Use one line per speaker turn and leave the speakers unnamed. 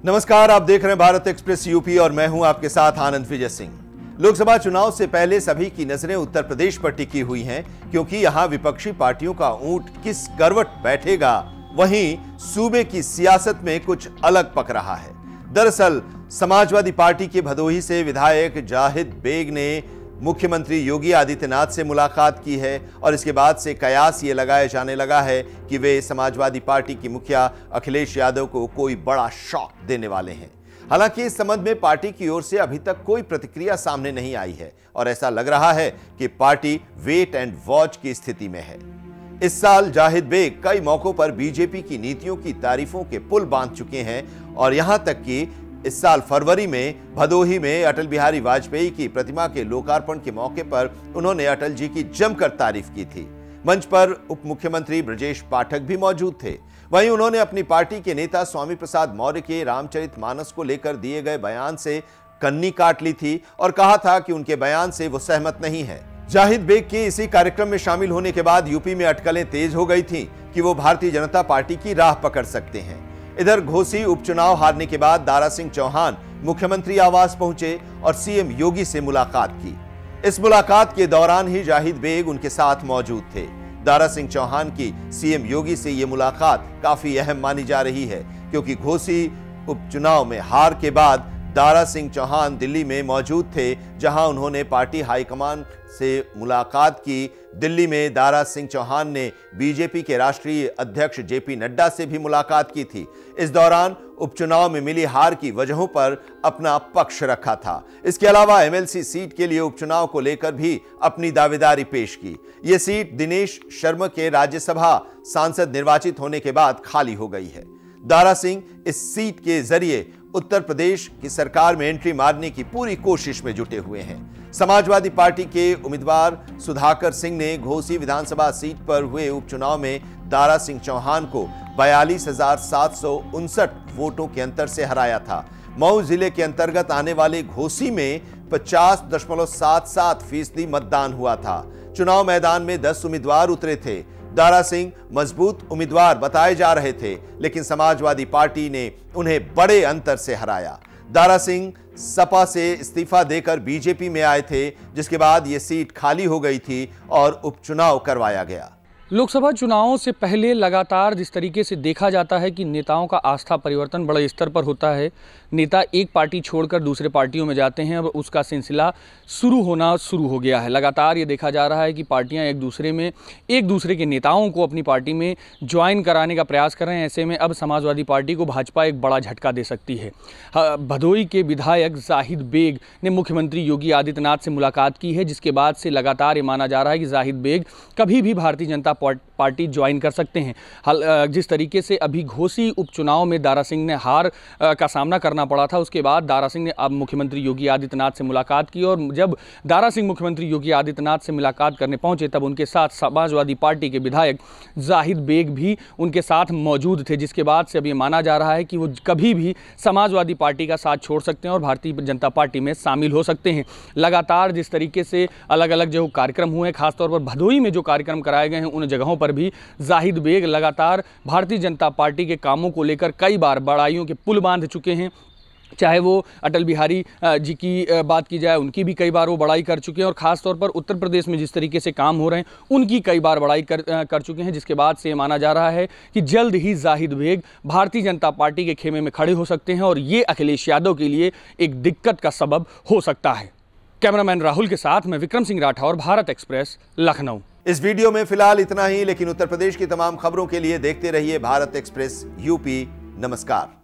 नमस्कार, आप देख रहे हैं भारत एक्सप्रेस यूपी और मैं हूं आपके साथ आनंद विजय सिंह। लोकसभा चुनाव से पहले सभी की नजरें उत्तर प्रदेश पर टिकी हुई हैं, क्योंकि यहां विपक्षी पार्टियों का ऊंट किस करवट बैठेगा, वहीं सूबे की सियासत में कुछ अलग पक रहा है। दरअसल समाजवादी पार्टी के भदोही से विधायक जाहिद बेग ने मुख्यमंत्री योगी आदित्यनाथ से मुलाकात की है और इसके बाद से कयास ये लगाया जाने लगा है कि वे समाजवादी पार्टी की मुखिया अखिलेश यादव को कोई बड़ा शॉक देने वाले हैं। हालांकि इस संबंध में पार्टी की ओर से अभी तक कोई प्रतिक्रिया सामने नहीं आई है और ऐसा लग रहा है कि पार्टी वेट एंड वॉच की स्थिति में है। इस साल जाहिद बेग कई मौकों पर बीजेपी की नीतियों की तारीफों के पुल बांध चुके हैं और यहां तक कि इस साल फरवरी में भदोही में अटल बिहारी वाजपेयी की प्रतिमा के लोकार्पण के मौके पर उन्होंने अटल जी की जमकर तारीफ की थी। मंच पर उप मुख्यमंत्री ब्रजेश पाठक भी मौजूद थे। वहीं उन्होंने अपनी पार्टी के नेता स्वामी प्रसाद मौर्य के रामचरितमानस को लेकर दिए गए बयान से कन्नी काट ली थी और कहा था कि उनके बयान से वो सहमत नहीं है। जाहिद बेग के इसी कार्यक्रम में शामिल होने के बाद यूपी में अटकलें तेज हो गई थीं कि वो भारतीय जनता पार्टी की राह पकड़ सकते हैं। इधर घोसी उपचुनाव हारने के बाद दारा सिंह चौहान मुख्यमंत्री आवास पहुंचे और सीएम योगी से मुलाकात की। इस मुलाकात के दौरान ही जाहिद बेग उनके साथ मौजूद थे। दारा सिंह चौहान की सीएम योगी से यह मुलाकात काफी अहम मानी जा रही है, क्योंकि घोसी उपचुनाव में हार के बाद दारा सिंह चौहान दिल्ली में मौजूद थे, जहां उन्होंने पार्टी हाईकमान से मुलाकात की। दिल्ली में दारा सिंह चौहान ने बीजेपी के राष्ट्रीय अध्यक्ष जेपी नड्डा से भी मुलाकात की थी। इस दौरान उपचुनाव में मिली हार की वजहों पर अपना पक्ष रखा था। इसके अलावा एमएलसी सीट के लिए उपचुनाव को लेकर भी अपनी दावेदारी पेश की। यह सीट दिनेश शर्मा के राज्यसभा सांसद निर्वाचित होने के बाद खाली हो गई है। दारा सिंह इस सीट के जरिए उत्तर प्रदेश की सरकार में एंट्री मारने की पूरी कोशिश में जुटे हुए हैं। समाजवादी पार्टी के उम्मीदवार सुधाकर सिंह ने घोसी विधानसभा सीट पर हुए उपचुनाव में दारा सिंह चौहान को 42,759 वोटों के अंतर से हराया था। मऊ जिले के अंतर्गत आने वाले घोसी में 50.77% मतदान हुआ था। चुनाव मैदान में 10 उम्मीदवार उतरे थे। दारा सिंह मजबूत उम्मीदवार बताए जा रहे थे, लेकिन समाजवादी पार्टी ने उन्हें बड़े अंतर से हराया। दारा सिंह सपा से इस्तीफा देकर बीजेपी में आए थे, जिसके बाद यह सीट खाली हो गई थी और उपचुनाव करवाया गया।
लोकसभा चुनावों से पहले लगातार जिस तरीके से देखा जाता है कि नेताओं का आस्था परिवर्तन बड़े स्तर पर होता है, नेता एक पार्टी छोड़कर दूसरे पार्टियों में जाते हैं, अब उसका सिलसिला शुरू हो गया है। लगातार ये देखा जा रहा है कि पार्टियां एक दूसरे के नेताओं को अपनी पार्टी में ज्वाइन कराने का प्रयास कर रहे हैं। ऐसे में अब समाजवादी पार्टी को भाजपा एक बड़ा झटका दे सकती है। भदोही के विधायक जाहिद बेग ने मुख्यमंत्री योगी आदित्यनाथ से मुलाकात की है, जिसके बाद से लगातार ये माना जा रहा है कि जाहिद बेग कभी भी भारतीय जनता पार्टी ज्वाइन कर सकते हैं। जिस तरीके से अभी घोसी उपचुनाव में दारा सिंह ने हार का सामना करना पड़ा था, उसके बाद दारा सिंह ने अब मुख्यमंत्री योगी आदित्यनाथ से मुलाकात की और जब दारा सिंह मुख्यमंत्री योगी आदित्यनाथ से मुलाकात करने पहुंचे, तब उनके साथ समाजवादी पार्टी के विधायक जाहिद बेग भी उनके साथ मौजूद थे, जिसके बाद से अब ये माना जा रहा है कि वो कभी भी समाजवादी पार्टी का साथ छोड़ सकते हैं और भारतीय जनता पार्टी में शामिल हो सकते हैं। लगातार जिस तरीके से अलग अलग जो कार्यक्रम हुए हैं, खासतौर पर भदोही में जो कार्यक्रम कराए गए हैं, उन जगहों पर भी जाहिद बेग लगातार भारतीय जनता पार्टी के कामों को लेकर कई बार बड़ाइयों के पुल बांध चुके हैं। चाहे वो अटल बिहारी जी की बात की जाए, उनकी भी कई बार वो बड़ाई कर चुके हैं और ख़ासतौर पर उत्तर प्रदेश में जिस तरीके से काम हो रहे हैं, उनकी कई बार बड़ाई कर चुके हैं, जिसके बाद से माना जा रहा है कि जल्द ही जाहिद बेग भारतीय जनता पार्टी के खेमे में खड़े हो सकते हैं और ये अखिलेश यादव के लिए एक दिक्कत का सबब हो सकता है। कैमरामैन राहुल के साथ मैं विक्रम सिंह राठौर, भारत एक्सप्रेस, लखनऊ।
इस वीडियो में फिलहाल इतना ही, लेकिन उत्तर प्रदेश की तमाम खबरों के लिए देखते रहिए भारत एक्सप्रेस यूपी। नमस्कार।